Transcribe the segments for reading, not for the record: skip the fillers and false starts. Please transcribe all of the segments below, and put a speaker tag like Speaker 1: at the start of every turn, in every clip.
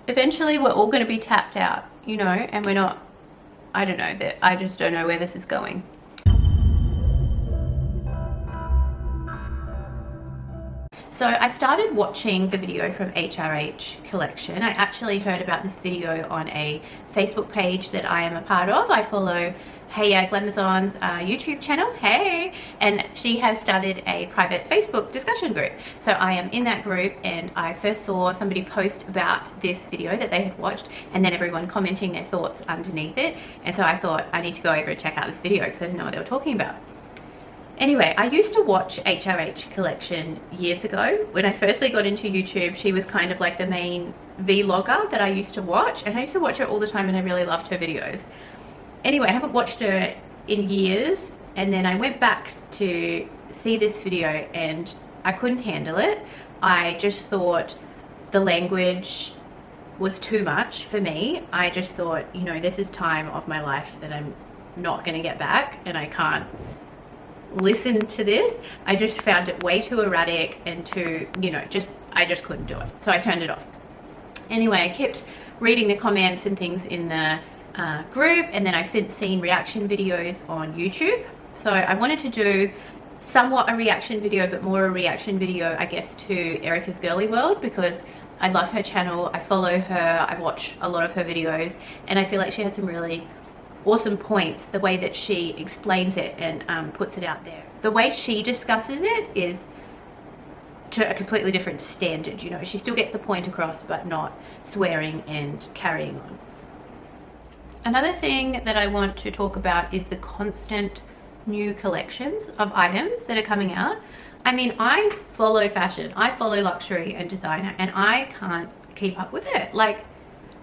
Speaker 1: eventually we're all going to be tapped out, you know, and we're not, I don't know, that I just don't know where this is going. So I started watching the video from HRH Collection. I actually heard about this video on a Facebook page that I am a part of. I follow Hey Glamazon's YouTube channel, hey, and she has started a private Facebook discussion group. So I am in that group, and I first saw somebody post about this video that they had watched, and then everyone commenting their thoughts underneath it. And so I thought I need to go over and check out this video because I didn't know what they were talking about. Anyway, I used to watch HRH Collection years ago. When I firstly got into YouTube, she was kind of like the main vlogger that I used to watch, and I used to watch her all the time, and I really loved her videos. Anyway, I haven't watched her in years, and then I went back to see this video and I couldn't handle it. I just thought the language was too much for me. I just thought, you know, this is time of my life that I'm not going to get back, and I can't listen to this. I just found it way too erratic and too, you know, I just couldn't do it. So I turned it off. Anyway, I kept reading the comments and things in the group, and then I've since seen reaction videos on YouTube. So I wanted to do somewhat a reaction video, but more a reaction video, I guess, to Erica's Girly World, because I love her channel. I follow her. I watch a lot of her videos, and I feel like she had some really awesome points, the way that she explains it and puts it out there. The way she discusses it is to a completely different standard, you know. She still gets the point across, but not swearing and carrying on. Another thing that I want to talk about is the constant new collections of items that are coming out. I mean, I follow fashion, I follow luxury and designer, and I can't keep up with it. Like,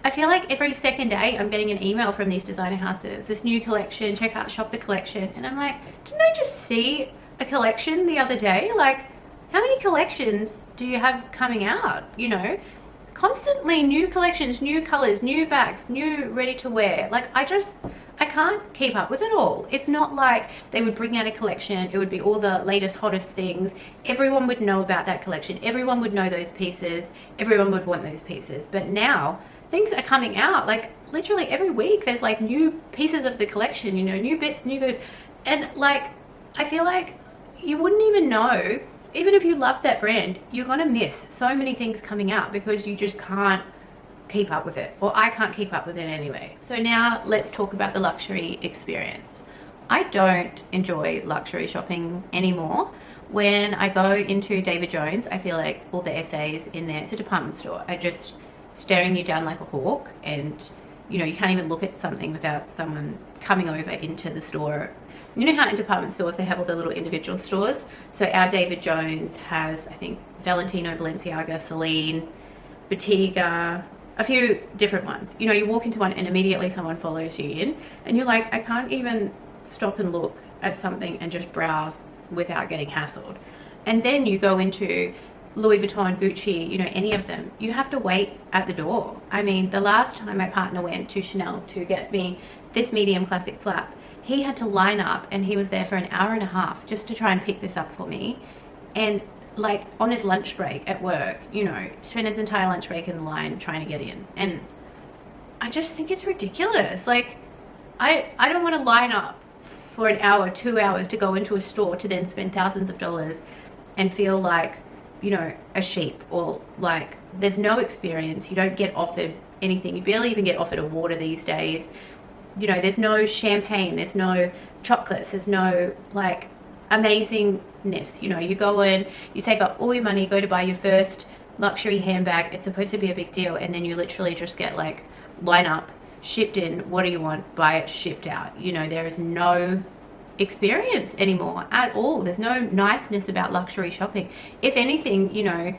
Speaker 1: I feel like every second day I'm getting an email from these designer houses, this new collection, check out, shop the collection. And I'm like, didn't I just see a collection the other day? Like, how many collections do you have coming out? You know, constantly new collections, new colors, new bags, new ready to wear. Like, I can't keep up with it all. It's not like they would bring out a collection, it would be all the latest, hottest things. Everyone would know about that collection. Everyone would know those pieces. Everyone would want those pieces. But now, things are coming out like literally every week. There's like new pieces of the collection, you know, new bits, new goes, and like I feel like you wouldn't even know, even if you love that brand, you're gonna miss so many things coming out because you just can't keep up with it, or I can't keep up with it anyway. So now let's talk about the luxury experience. I don't enjoy luxury shopping anymore. When I go into David Jones, I feel like all the essays in there, it's a department store, I just staring you down like a hawk, and you know, you can't even look at something without someone coming over into the store. You know how in department stores they have all the little individual stores? So our David Jones has, I think, Valentino, Balenciaga, Celine, Bottega, a few different ones. You know, you walk into one and immediately someone follows you in, and you're like, I can't even stop and look at something and just browse without getting hassled. And then you go into Louis Vuitton, Gucci, you know, any of them, you have to wait at the door. I mean, the last time my partner went to Chanel to get me this medium classic flap, he had to line up, and he was there for an hour and a half just to try and pick this up for me. And like on his lunch break at work, you know, spent his entire lunch break in the line trying to get in. And I just think it's ridiculous. Like, I don't want to line up for an hour, 2 hours to go into a store to then spend thousands of dollars and feel like, you know, a sheep, or like there's no experience. You don't get offered anything. You barely even get offered a water these days. You know, there's no champagne, there's no chocolates, there's no like amazingness. You know, you go in, you save up all your money, go to buy your first luxury handbag. It's supposed to be a big deal, and then you literally just get like line up, shipped in, what do you want, buy it, shipped out. You know, there is no experience anymore at all. There's no niceness about luxury shopping. If anything, you know,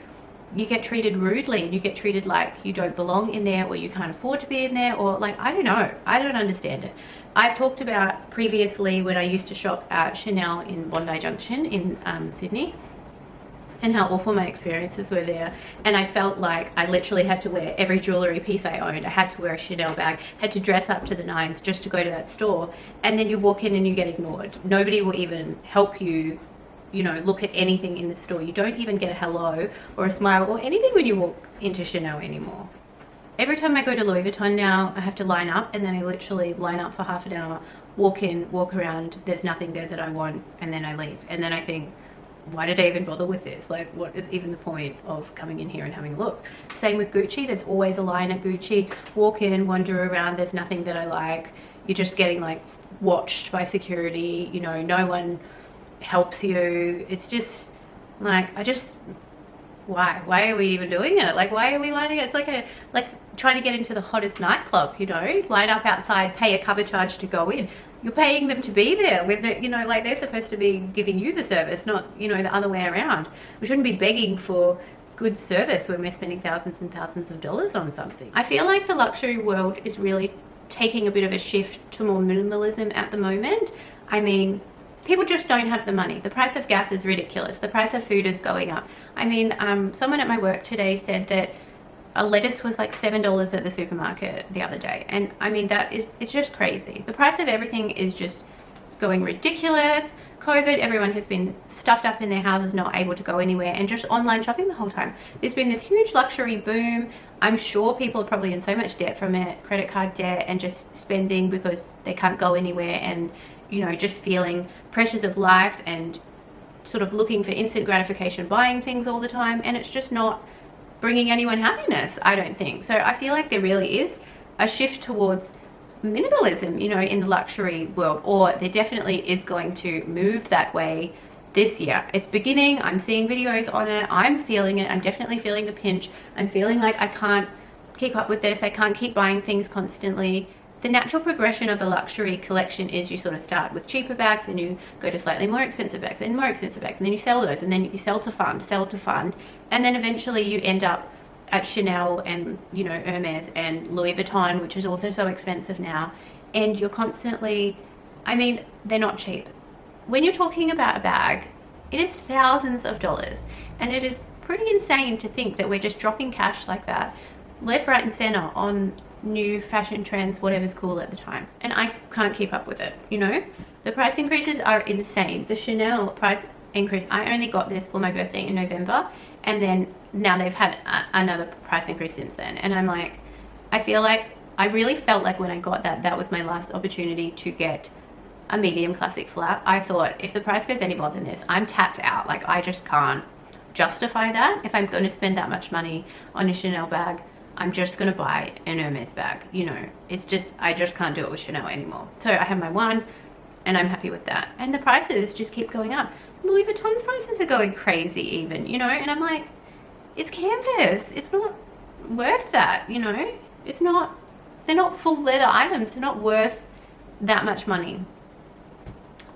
Speaker 1: you get treated rudely, and you get treated like you don't belong in there, or you can't afford to be in there, or like, I don't know, I don't understand it. I've talked about previously when I used to shop at Chanel in Bondi Junction in Sydney, and how awful my experiences were there. And I felt like I literally had to wear every jewelry piece I owned. I had to wear a Chanel bag, had to dress up to the nines just to go to that store. And then you walk in and you get ignored. Nobody will even help you, you know, look at anything in the store. You don't even get a hello or a smile or anything when you walk into Chanel anymore. every time I go to Louis Vuitton now, I have to line up, and then I literally line up for half an hour, walk in, walk around, there's nothing there that I want, and then I leave. And then I think, why did I even bother with this? Like, what is even the point of coming in here and having a look? Same with Gucci. There's always a line at Gucci. Walk in, wander around, there's nothing that I like. You're just getting like watched by security, you know, no one helps you. It's just like, why are we even doing it? Like, why are we lining it? It's like trying to get into the hottest nightclub, you know, line up outside, pay a cover charge to go in. You're paying them to be there with it, you know, like they're supposed to be giving you the service, not, you know, the other way around. We shouldn't be begging for good service when we're spending thousands and thousands of dollars on something. I feel like the luxury world is really taking a bit of a shift to more minimalism at the moment. I mean, people just don't have the money. The price of gas is ridiculous. The price of food is going up. I mean, someone at my work today said that a lettuce was like $7 at the supermarket the other day. And I mean, it's just crazy. The price of everything is just going ridiculous. COVID, everyone has been stuffed up in their houses, not able to go anywhere, and just online shopping the whole time. There's been this huge luxury boom. I'm sure people are probably in so much debt from it, credit card debt, and just spending because they can't go anywhere, and, you know, just feeling pressures of life and sort of looking for instant gratification, buying things all the time, and it's just not bringing anyone happiness, I don't think. So I feel like there really is a shift towards minimalism, you know, in the luxury world, or there definitely is going to move that way this year. It's beginning. I'm seeing videos on it. I'm feeling it. I'm definitely feeling the pinch. I'm feeling like I can't keep up with this. I can't keep buying things constantly. The natural progression of a luxury collection is you sort of start with cheaper bags, and you go to slightly more expensive bags and more expensive bags, and then you sell those, and then you sell to fund, and then eventually you end up at Chanel and, you know, Hermes and Louis Vuitton, which is also so expensive now. And you're constantly, I mean, they're not cheap. When you're talking about a bag, it is thousands of dollars, and it is pretty insane to think that we're just dropping cash like that left, right and center on new fashion trends, whatever's cool at the time. And I can't keep up with it, you know? The price increases are insane. The Chanel price increase, I only got this for my birthday in November, and then now they've had another price increase since then. And I'm like, I feel like, I really felt like when I got that was my last opportunity to get a medium classic flap. I thought, if the price goes any more than this, I'm tapped out. Like, I just can't justify that. If I'm going to spend that much money on a Chanel bag, I'm just going to buy an Hermes bag. You know, it's just, I just can't do it with Chanel anymore. So I have my one, and I'm happy with that. And the prices just keep going up. Louis Vuitton's prices are going crazy even, you know, and I'm like, it's canvas. It's not worth that, you know. It's not, they're not full leather items. They're not worth that much money.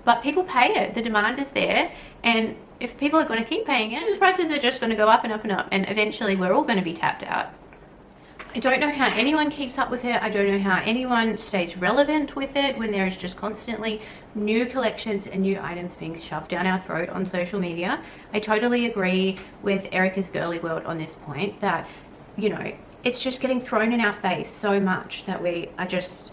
Speaker 1: But people pay it. The demand is there. And if people are going to keep paying it, the prices are just going to go up and up and up. And eventually we're all going to be tapped out. I don't know how anyone keeps up with it. I don't know how anyone stays relevant with it when there is just constantly new collections and new items being shoved down our throat on social media. I totally agree with Erica's Girly World on this point that, you know, it's just getting thrown in our face so much that we are just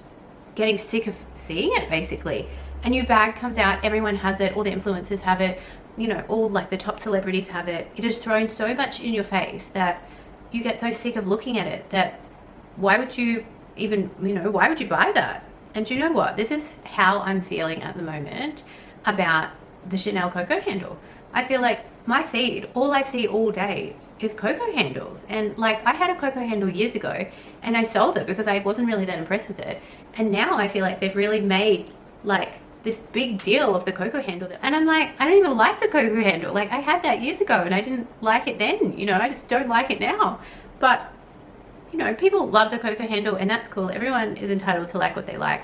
Speaker 1: getting sick of seeing it, basically. A new bag comes out, everyone has it, all the influencers have it, you know, all like the top celebrities have it. It is thrown so much in your face that you get so sick of looking at it that why would you even, you know, why would you buy that? And you know what? This is how I'm feeling at the moment about the Chanel Coco handle. I feel like my feed, all I see all day is Coco handles. And like, I had a Coco handle years ago and I sold it because I wasn't really that impressed with it. And now I feel like they've really made like this big deal of the Coco handle. And I'm like, I don't even like the Coco handle. Like, I had that years ago and I didn't like it then, you know, I just don't like it now. But, you know, people love the Coco handle and that's cool. Everyone is entitled to like what they like.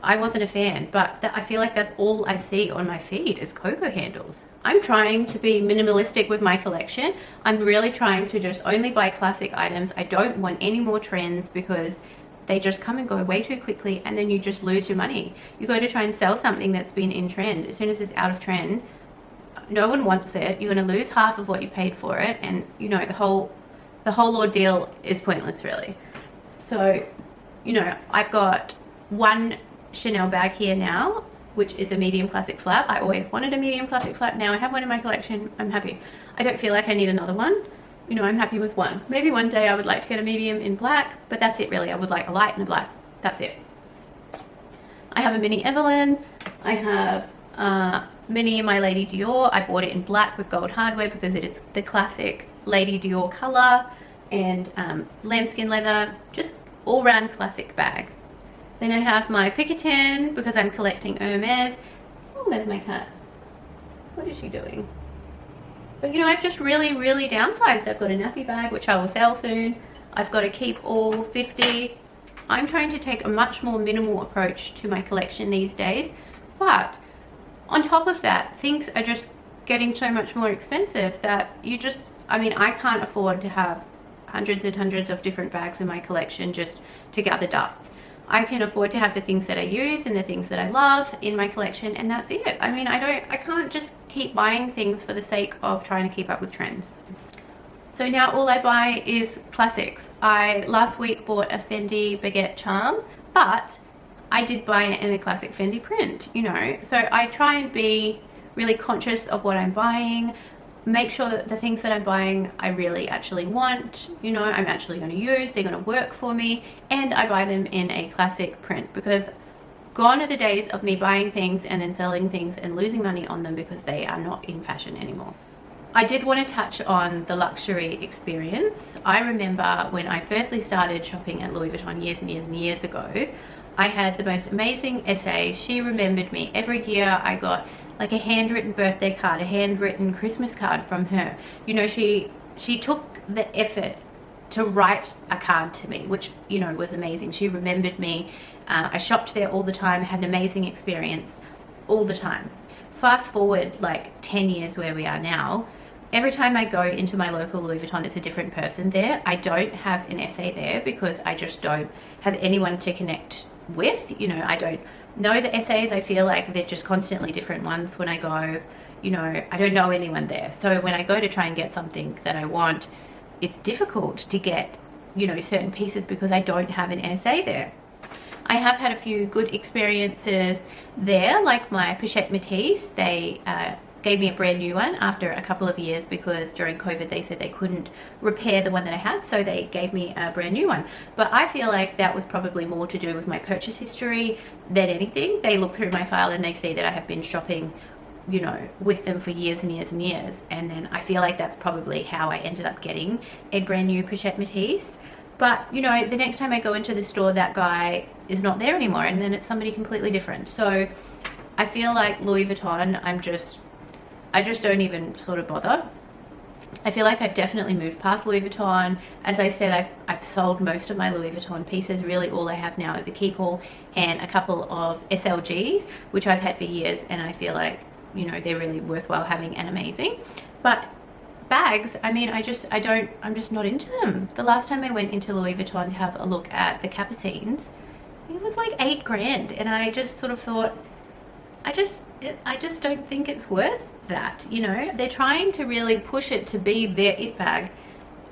Speaker 1: I wasn't a fan, but I feel like that's all I see on my feed is Coco handles. I'm trying to be minimalistic with my collection. I'm really trying to just only buy classic items. I don't want any more trends because they just come and go way too quickly and then you just lose your money. You go to try and sell something that's been in trend. As soon as it's out of trend, no one wants it. You're going to lose half of what you paid for it, and you know, the whole ordeal is pointless, really. So, you know, I've got one Chanel bag here now, which is a medium classic flap. I always wanted a medium classic flap. Now I have one in my collection. I'm happy. I don't feel like I need another one. You know, I'm happy with one. Maybe one day I would like to get a medium in black, but that's it really. I would like a light and a black. That's it. I have a mini Evelyn. I have mini My Lady Dior. I bought it in black with gold hardware because it is the classic Lady Dior color, and lambskin leather, just all-round classic bag. Then I have my Picotin because I'm collecting Hermes. Oh, there's my cat. What is she doing? But you know, I've just really downsized. I've got a nappy bag which I will sell soon. I've got a keep all 50. I'm trying to take a much more minimal approach to my collection these days, but on top of that, things are just getting so much more expensive that you just, I mean, I can't afford to have hundreds and hundreds of different bags in my collection just to gather dust. I can afford to have the things that I use and the things that I love in my collection, and that's it. I mean, I can't just keep buying things for the sake of trying to keep up with trends. So now all I buy is classics. I last week bought a Fendi Baguette Charm, but I did buy it in a classic Fendi print, you know. So I try and be really conscious of what I'm buying, make sure that the things that I'm buying I really actually want, you know, I'm actually going to use, they're going to work for me, and I buy them in a classic print, because gone are the days of me buying things and then selling things and losing money on them because they are not in fashion anymore. I did want to touch on the luxury experience. I remember when I firstly started shopping at Louis Vuitton years and years and years ago, I had the most amazing essay. She remembered me. Every year I got like a handwritten birthday card, a handwritten Christmas card from her. You know, she took the effort to write a card to me, which, you know, was amazing. She remembered me. I shopped there all the time, had an amazing experience all the time. Fast forward like 10 years where we are now, every time I go into my local Louis Vuitton, it's a different person there. I don't have an essay there because I just don't have anyone to connect with. You know, I don't know the essays. I feel like they're just constantly different ones when I go. You know, I don't know anyone there. So when I go to try and get something that I want, it's difficult to get, you know, certain pieces because I don't have an essay there. I have had a few good experiences there, like my Pochette Métis. They gave me a brand new one after a couple of years because during COVID they said they couldn't repair the one that I had, so they gave me a brand new one. But I feel like that was probably more to do with my purchase history than anything. They look through my file and they see that I have been shopping, you know, with them for years and years and years, and then I feel like that's probably how I ended up getting a brand new Pochette Métis. But you know, the next time I go into the store, that guy is not there anymore, and then it's somebody completely different. So I feel like Louis Vuitton, I just don't even sort of bother. I feel like I've definitely moved past Louis Vuitton. As I said, I've sold most of my Louis Vuitton pieces. Really all I have now is a keep all and a couple of SLGs, which I've had for years, and I feel like, you know, they're really worthwhile having and amazing. But bags, I mean, I'm just not into them. The last time I went into Louis Vuitton to have a look at the Capucines, it was like $8,000, and I just sort of thought, I just don't think it's worth that. You know, they're trying to really push it to be their it bag,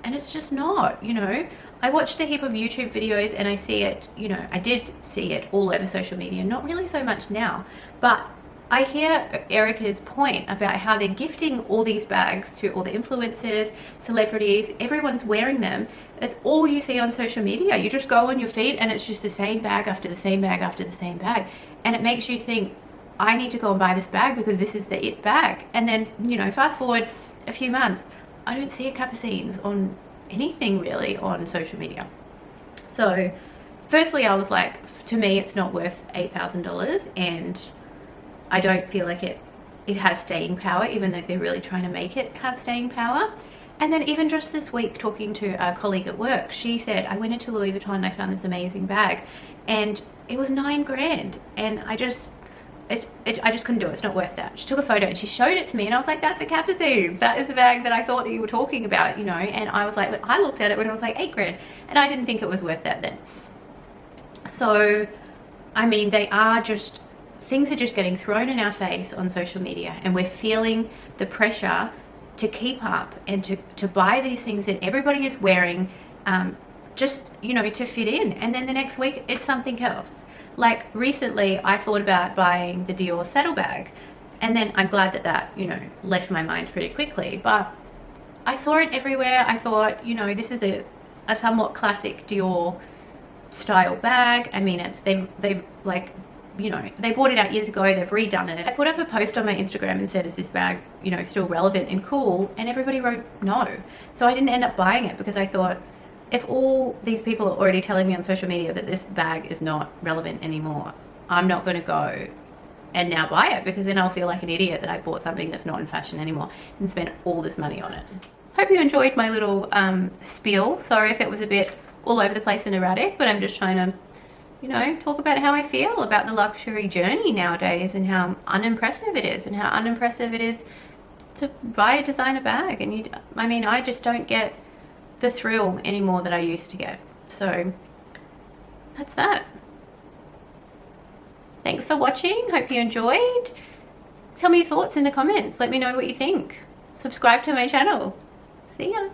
Speaker 1: and it's just not. You know, I watched a heap of YouTube videos and I see it, you know, I did see it all over social media, not really so much now, but I hear Erica's point about how they're gifting all these bags to all the influencers, celebrities, everyone's wearing them. That's all you see on social media. You just go on your feed and it's just the same bag after the same bag after the same bag. And it makes you think, I need to go and buy this bag because this is the it bag. And then, you know, fast forward a few months, I don't see a Capucines on anything really on social media. So firstly, I was like, to me, it's not worth $8,000, and I don't feel like it has staying power, even though they're really trying to make it have staying power. And then even just this week, talking to a colleague at work, she said, I went into Louis Vuitton and I found this amazing bag, and it was $9,000, and I just couldn't do it. It's not worth that. She took a photo and she showed it to me, and I was like, that's a Capucines. That is the bag that I thought that you were talking about, you know. And I was like, I looked at it when it was like $8,000, and I didn't think it was worth that then. So, I mean, things are just getting thrown in our face on social media, and we're feeling the pressure to keep up and to buy these things that everybody is wearing, just, you know, to fit in. And then the next week it's something else. Like recently I thought about buying the Dior saddlebag, and then I'm glad that you know, left my mind pretty quickly. But I saw it everywhere. I thought, you know, this is a somewhat classic Dior style bag. I mean, they've like, you know, they bought it out years ago, they've redone it. I put up a post on my Instagram and said, is this bag, you know, still relevant and cool? And everybody wrote no. So I didn't end up buying it because I thought, if all these people are already telling me on social media that this bag is not relevant anymore, I'm not going to go and now buy it, because then I'll feel like an idiot that I bought something that's not in fashion anymore and spent all this money on it. Hope you enjoyed my little spiel. Sorry if it was a bit all over the place and erratic, but I'm just trying to, you know, talk about how I feel about the luxury journey nowadays and how unimpressive it is, and how unimpressive it is to buy a designer bag. And I mean, I just don't get the thrill anymore that I used to get. So that's that. Thanks for watching. Hope you enjoyed. Tell me your thoughts in the comments. Let me know what you think. Subscribe to my channel. See ya.